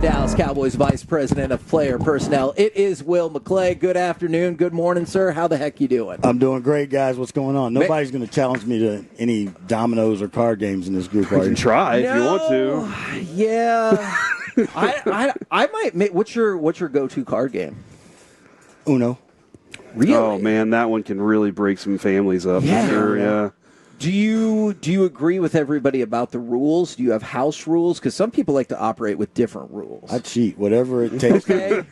Dallas Cowboys Vice President of Player Personnel. It is Will McClay. Good afternoon. Good morning, sir. How the heck you doing? I'm doing great, guys. What's going on? Nobody's going to challenge me to any dominoes or card games in this group. You can try if you want to. Yeah. I might. What's your go-to card game? Uno. Really? Oh man, that one can really break some families up. Yeah. For sure, yeah. Do you agree with everybody about the rules? Do you have house rules? Because some people like to operate with different rules. I cheat, whatever it takes. Okay,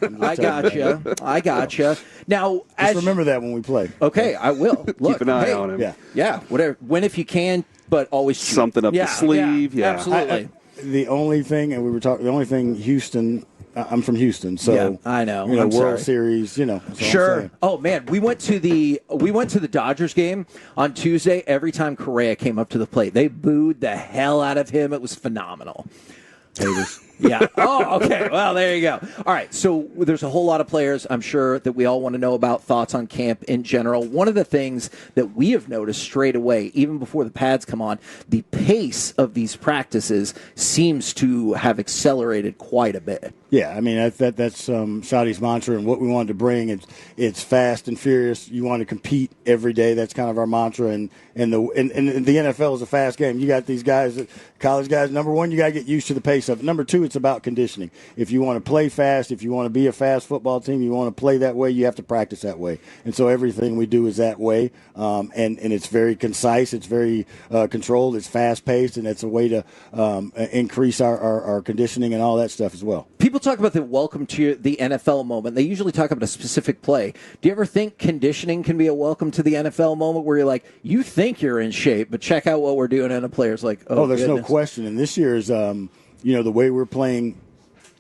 I gotcha. Now, just remember that when we play. Okay, I will. Look, keep an eye on him. Yeah. Whatever. When if you can, but always cheat. Something up the sleeve. Yeah, absolutely. The only thing, and we were talking. The only thing, Houston. I'm from Houston, so yeah, I know. World Series, Sure. Oh man, we went to the Dodgers game on Tuesday. Every time Correa came up to the plate, they booed the hell out of him. It was phenomenal. Haters. Yeah. Oh, okay. Well, there you go. All right. So there's a whole lot of players, I'm sure, that we all want to know about, thoughts on camp in general. One of the things that we have noticed straight away, even before the pads come on, the pace of these practices seems to have accelerated quite a bit. Yeah, I mean that's Shadi's mantra, and what we wanted to bring. It's fast and furious. You want to compete every day. That's kind of our mantra. And the NFL is a fast game. You got these guys, college guys. Number one, you got to get used to the pace of it. Number two, it's about conditioning. If you want to play fast, if you want to be a fast football team, you want to play that way, you have to practice that way. And so everything we do is that way. And it's very concise. It's very controlled. It's fast paced, and it's a way to increase our conditioning and all that stuff as well. People talk about the welcome to the NFL moment. They usually talk about a specific play. Do you ever think conditioning can be a welcome to the NFL moment where you're like, you think you're in shape, but check out what we're doing, and a player's like, oh there's goodness. No question. And this year's, the way we're playing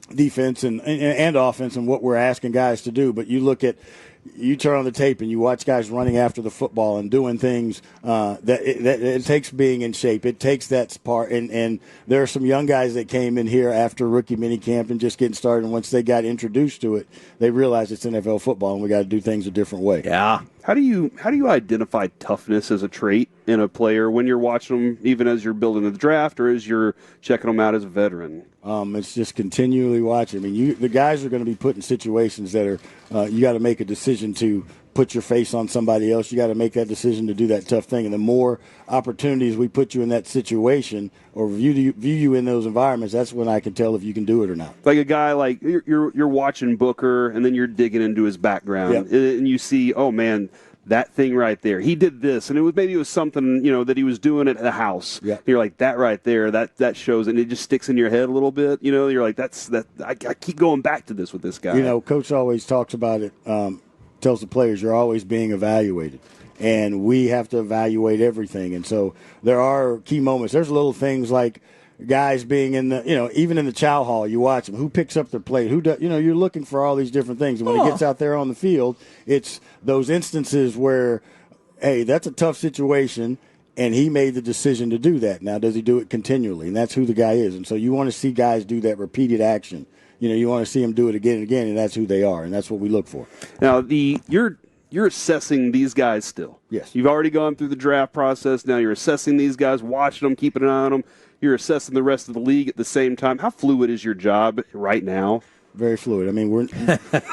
defense and offense and what we're asking guys to do. But you turn on the tape and you watch guys running after the football and doing things that it takes being in shape. It takes that part. And there are some young guys that came in here after rookie minicamp and just getting started. And once they got introduced to it, they realized it's NFL football and we got to do things a different way. Yeah. How do you identify toughness as a trait in a player when you're watching them, even as you're building the draft or as you're checking them out as a veteran? It's just continually watching. I mean, the guys are going to be put in situations that are you got to make a decision to put your face on somebody else. You got to make that decision to do that tough thing. And the more opportunities we put you in that situation or view you in those environments, that's when I can tell if you can do it or not. Like a guy like you're watching Booker and then you're digging into his background and you see, oh man, that thing right there, he did this, and maybe it was something that he was doing at the house. Yeah. You're like, that right there, that shows, and it just sticks in your head a little bit. You're like, I keep going back to this with this guy. Coach always talks about it. Tells the players you're always being evaluated, and we have to evaluate everything. And so there are key moments. There's little things like guys being in the, even in the chow hall, you watch them. Who picks up their plate? Who does? You're looking for all these different things. And when it gets out there on the field, it's those instances where, hey, that's a tough situation, and he made the decision to do that. Now, does he do it continually? And that's who the guy is. And so you want to see guys do that repeated action. You want to see them do it again and again, and that's who they are, and that's what we look for. Now, you're assessing these guys still. Yes. You've already gone through the draft process. Now you're assessing these guys, watching them, keeping an eye on them. You're assessing the rest of the league at the same time. How fluid is your job right now? Very fluid. I mean,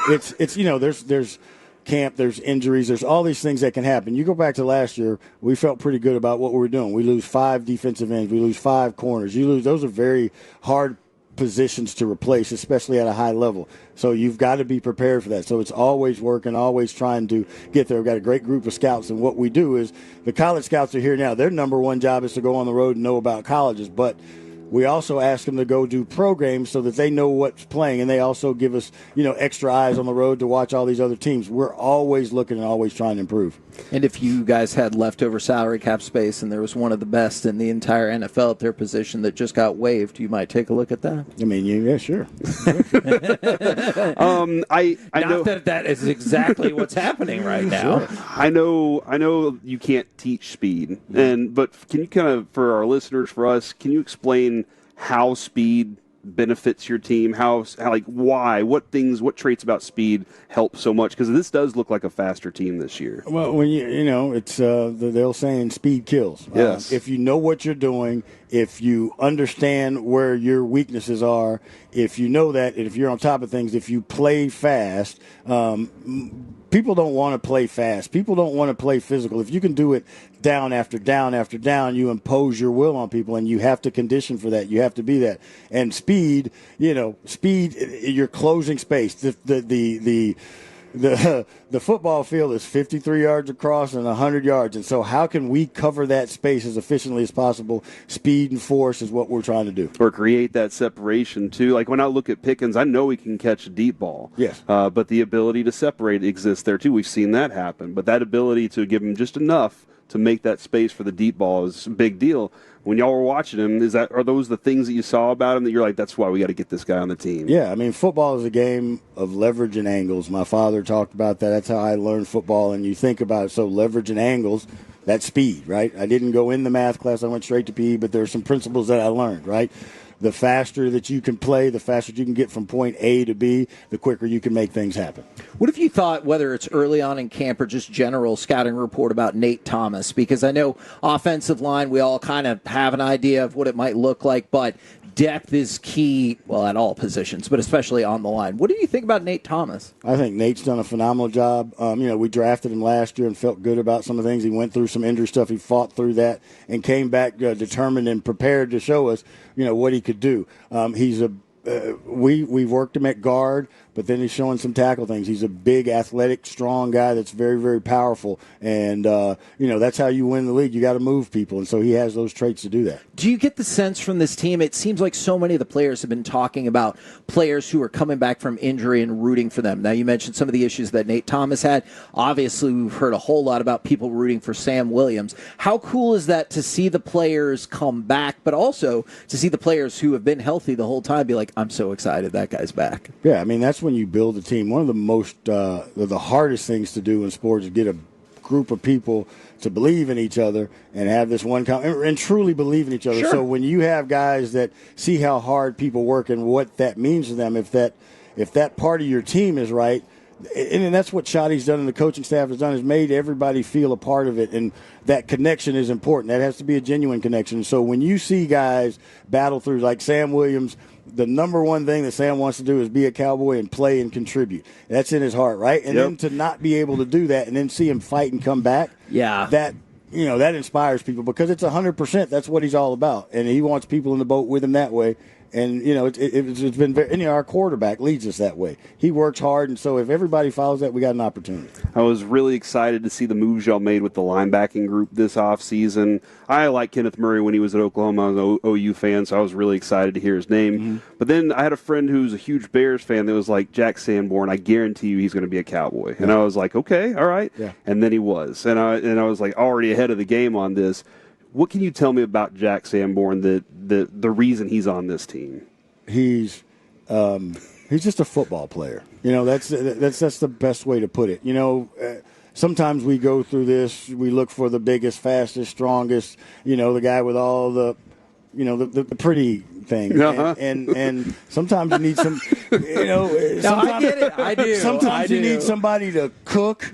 there's camp, there's injuries, there's all these things that can happen. You go back to last year, we felt pretty good about what we were doing. We lose 5 defensive ends, we lose 5 corners. Those are very hard positions to replace, especially at a high level. So you've got to be prepared for that. So it's always working, always trying to get there. We've got a great group of scouts, and what we do is the college scouts are here now. Their number one job is to go on the road and know about colleges, but we also ask them to go do pro games so that they know what's playing, and they also give us, extra eyes on the road to watch all these other teams. We're always looking and always trying to improve. And if you guys had leftover salary cap space and there was one of the best in the entire NFL at their position that just got waived, you might take a look at that. I mean, yeah, sure. I know that is exactly what's happening right now. Sure. I know you can't teach speed, but can you kind of, for our listeners, for us, can you explain how speed benefits your team? How like why? What traits about speed help so much? Because this does look like a faster team this year. Well, when it's the old saying, speed kills. Yes. If you know what you're doing, if you understand where your weaknesses are, if you know that, and if you're on top of things, if you play fast, people don't want to play fast. People don't want to play physical. If you can do it down after down after down, you impose your will on people, and you have to condition for that. You have to be that. And speed, you're closing space. The football field is 53 yards across and 100 yards. And so how can we cover that space as efficiently as possible? Speed and force is what we're trying to do. Or create that separation, too. Like when I look at Pickens, I know he can catch a deep ball. Yes. But the ability to separate exists there, too. We've seen that happen. But that ability to give him just enough to make that space for the deep ball is a big deal. When y'all were watching him, are those the things that you saw about him that you're like, that's why we got to get this guy on the team? Yeah, I mean, football is a game of leverage and angles. My father talked about that. That's how I learned football. And you think about it, so leverage and angles, that's speed, right? I didn't go in the math class. I went straight to PE, but there are some principles that I learned, right? The faster that you can play, the faster you can get from point A to B, the quicker you can make things happen. What if you thought, whether it's early on in camp or just general scouting report about Nate Thomas? Because I know offensive line, we all kind of have an idea of what it might look like, but depth is key, well, at all positions, but especially on the line. What do you think about Nate Thomas? I think Nate's done a phenomenal job. We drafted him last year and felt good about some of the things. He went through some injury stuff. He fought through that and came back determined and prepared to show us, what he could do. We've worked him at guard, but then he's showing some tackle things. He's a big, athletic, strong guy that's very, very powerful. And, that's how you win the league. You got to move people. And so he has those traits to do that. Do you get the sense from this team, it seems like so many of the players have been talking about players who are coming back from injury and rooting for them. Now, you mentioned some of the issues that Nate Thomas had. Obviously, we've heard a whole lot about people rooting for Sam Williams. How cool is that to see the players come back, but also to see the players who have been healthy the whole time be like, I'm so excited that guy's back? Yeah, I mean, that's when you build a team. One of the most, the hardest things to do in sports is get a group of people to believe in each other and have this and truly believe in each other. Sure. So when you have guys that see how hard people work and what that means to them, if that part of your team is right, and that's what Shotty's done and the coaching staff has done, is made everybody feel a part of it, and that connection is important. That has to be a genuine connection. So when you see guys battle through, like Sam Williams, the number one thing that Sam wants to do is be a Cowboy and play and contribute. That's in his heart, right? And then to not be able to do that and then see him fight and come back, that inspires people, because it's 100%. That's what he's all about. And he wants people in the boat with him that way. And, it's been very, our quarterback leads us that way. He works hard, and so if everybody follows that, we got an opportunity. I was really excited to see the moves y'all made with the linebacking group this offseason. I like Kenneth Murray when he was at Oklahoma. I was an OU fan, so I was really excited to hear his name. Mm-hmm. But then I had a friend who's a huge Bears fan that was like, Jack Sandborn, I guarantee you he's going to be a Cowboy. Yeah. And I was like, okay, all right. Yeah. And then he was. And I was like already ahead of the game on this. What can you tell me about Jack Sandborn, the reason he's on this team? He's just a football player. That's the best way to put it. Sometimes we go through this. We look for the biggest, fastest, strongest. The guy with all the, the pretty thing. Uh-huh. And sometimes you need some. No, I get it. I do. Sometimes you need somebody to cook.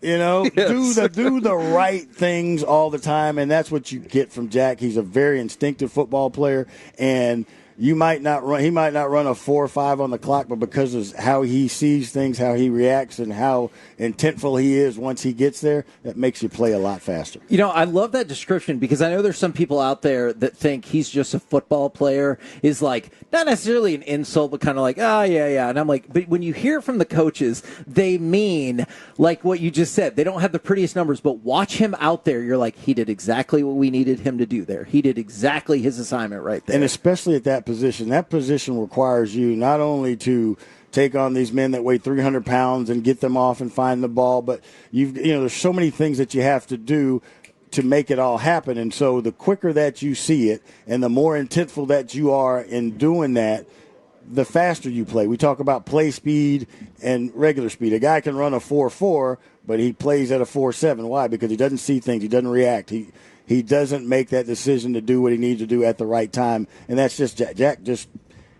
Yes. do the right things all the time, and that's what you get from Jack. He's a very instinctive football player, and he might not run a 4 or 5 on the clock, but because of how he sees things, how he reacts, and how intentful he is once he gets there, that makes you play a lot faster. I love that description, because I know there's some people out there that think he's just a football player, is like, not necessarily an insult, but kind of like, yeah. And I'm like, but when you hear from the coaches, they mean like what you just said. They don't have the prettiest numbers, but watch him out there. You're like, he did exactly what we needed him to do there. He did exactly his assignment right there. And especially at that position requires you not only to take on these men that weigh 300 pounds and get them off and find the ball, but there's so many things that you have to do to make it all happen. And so the quicker that you see it and the more intentful that you are in doing that, the faster you play. We talk about play speed and regular speed. A guy can run a 4.4, but he plays at a 4.7. Why? Because he doesn't see things. He doesn't react. He doesn't make that decision to do what he needs to do at the right time. And that's just Jack.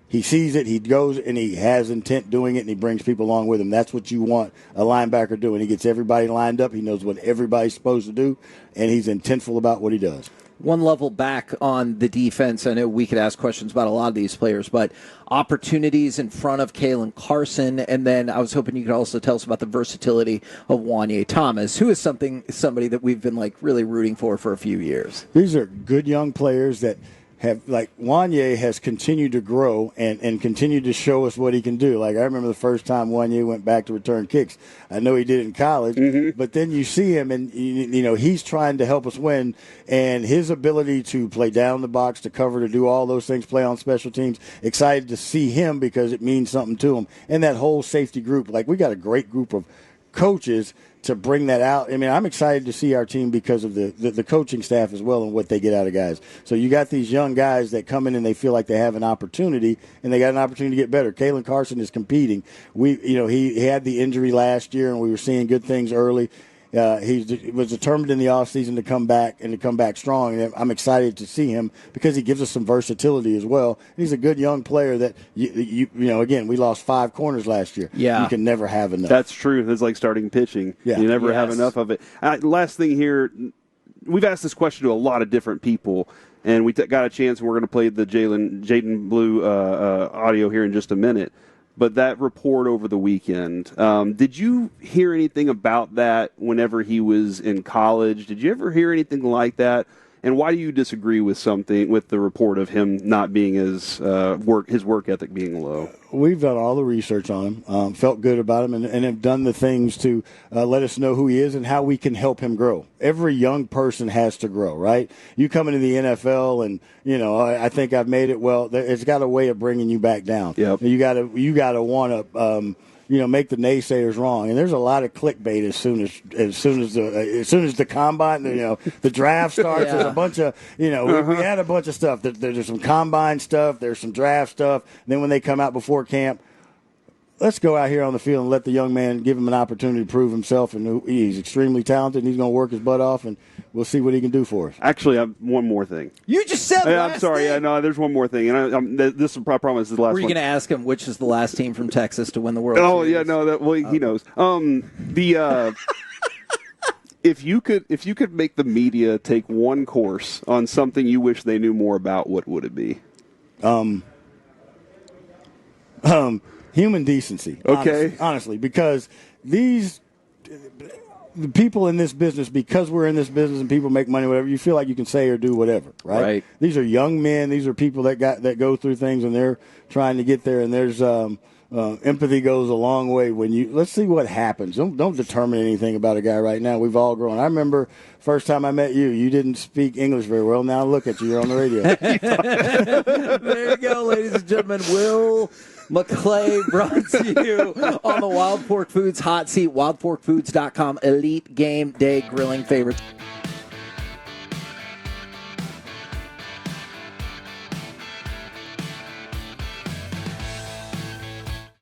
he sees it, he goes, and he has intent doing it, and he brings people along with him. That's what you want a linebacker doing. He gets everybody lined up. He knows what everybody's supposed to do, and he's intentful about what he does. One level back on the defense, I know we could ask questions about a lot of these players, but opportunities in front of Kalen Carson, and then I was hoping you could also tell us about the versatility of Juanyeh Thomas, who is somebody that we've been really rooting for a few years. These are good young players that have, Juanyeh has continued to grow and continued to show us what he can do. I remember the first time Juanyeh went back to return kicks. I know he did in college, but then you see him and, he's trying to help us win, and his ability to play down the box, to cover, to do all those things, play on special teams, excited to see him because it means something to him. And that whole safety group, we got a great group of coaches to bring that out. I mean, I'm excited to see our team because of the coaching staff as well and what they get out of guys. So you got these young guys that come in and they feel like they have an opportunity, and they got an opportunity to get better. Kalen Carson is competing. He had the injury last year, and we were seeing good things early. He was determined in the offseason to come back strong. And I'm excited to see him because he gives us some versatility as well. He's a good young player that, again, we lost 5 corners last year. Yeah. You can never have enough. That's true. It's like starting pitching. Yeah. You never have enough of it. Last thing here, we've asked this question to a lot of different people, and we got a chance, and we're going to play the Jaden Blue audio here in just a minute. But that report over the weekend, did you hear anything about that whenever he was in college? Did you ever hear anything like that? And why do you disagree with the report of him not being his work ethic being low? We've done all the research on him, felt good about him, and have done the things to let us know who he is and how we can help him grow. Every young person has to grow, right? You come into the NFL and, I think I've made it well. It's got a way of bringing you back down. Yep. You got to want to make the naysayers wrong. And there's a lot of clickbait as soon as the combine, the draft starts. Yeah. There's a bunch of, we had a bunch of stuff. There's some combine stuff. There's some draft stuff. And then when they come out before camp, let's go out here on the field and let the young man, give him an opportunity to prove himself. And he's extremely talented, and he's going to work his butt off, and we'll see what he can do for us. Actually, one more thing. You just said I'm sorry. thing. Yeah, no, there's one more thing. And this is I promise is the last one. Were you going to ask him which is the last team from Texas to win the World Oh, Series? yeah, no, he knows. If you could make the media take one course on something you wish they knew more about, what would it be? Human decency. Okay. Honestly, because the people in this business, because we're in this business and people make money, whatever, you feel like you can say or do whatever, right? Right. These are young men. These are people that go through things, and they're trying to get there. And there's empathy goes a long way let's see what happens. Don't determine anything about a guy right now. We've all grown. I remember first time I met you, you didn't speak English very well. Now look at you. You're on the radio. There you go, ladies and gentlemen. Will McClay brought to you on the Wild Pork Foods Hot Seat, wildporkfoods.com, elite game day grilling favorites.